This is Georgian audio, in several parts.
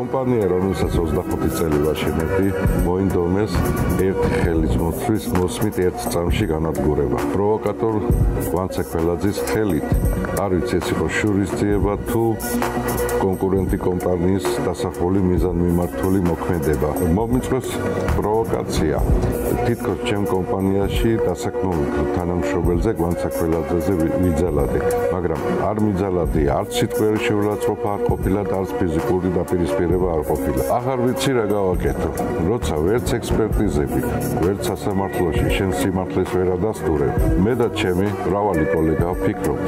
კომპანია, რომელსაც 25 წელი ვაშენებდი, მოინდომეს ერთი ხელის მოწვის მოსმით ერთ წამში განადგურება. პროვოკატორ ვანცე ქველაძის ხელით არ ვიცი ეს იყო შურისძიება თუ კონკურენტი კომპანიის დასახული მიზანმიმართული მოქმედება. მომიწვევს პროვოკაცია. თითქოს ჩემ კომპანიაში დასაქმებულ თანამშრომელზე ვანცე ქველაძეზე ვიძალადი, მაგრამ არ მიძალადი, არც სიტყვიერი შეურაცხყოფა არ ყოფილა და არც ფიზიკური დაპირისპირება არ ყოფილა. ახარ ვიცი რა გავაკეთო. როცა ვერც ექსპერტიზები, ვერც სასამართლოში შენ სიმართლეს ვერ ადასტურებ. მე და ჩემი მრავალი კოლეგა ვფიქრობთ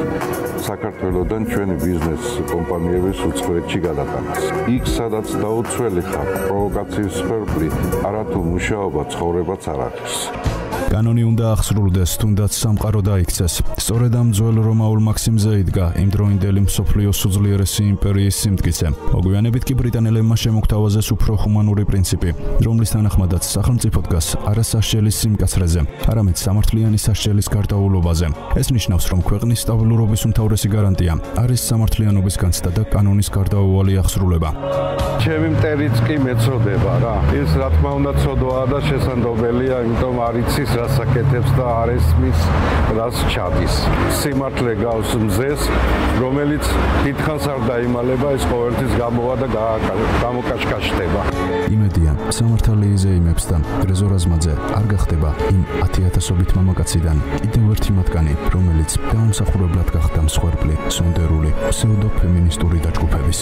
საქართველოსდან ჩვენი ბიზნეს კომპანიების უცხოეთში გადატანას. იქ სადაც დაუცველი ხარ, პროვოკაციის სფერბლი, არათუ მუშაობა, ცხოვრებაც არ არის. კანონი უნდა აღსრულდეს, თუნდაც სამყარო დაიქცეს. სწორედ ამ ძველ რომაულ მაქსიმზე იდგა იმდროინდელი მსოფლიოს უძლიერესი იმპერიის სიმტკიცე. მოგვიანებით კი ბრიტანელებმა შემოგთავაზეს უფრო ჰუმანური პრინციპი, რომლის თანახმადაც სახელმწიფო დგას არა სასჯელის სიმკაცრეზე, არამედ სამართლიანი სასჯელის გარდაულობაზე. ეს ნიშნავს, რომ ქვეყნის სტაბილურობის უმთავრესი გარანტია არის სამართლიანობის განცდა და კანონის გარდაუვალი აღსრულება. ჩემი მტერიც კი მეწოდება რა. ის რა თქმა უნდა ცოდვაა და შესაძლებელია, იმიტომ არ იცის რას აკეთებს და არ ესმის რას ჩადის. სიმართლე გავს მზეს, რომელიც დიდხანს არ დაიმალება, ეს ყოველთვის გამოვა და გამოკაშკაშდება. იმედია, სამართალი იზეიმებს და რეზო რაზმაძე არ გახდება იმ 10,000-ობით მამაკაციდან კიდევ ერთი მათგანი, რომელიც დაუმსახურებლად გახდა მსხვერპლი, სუნდერული, ფსევდოფემინისტური დაჯგუფების.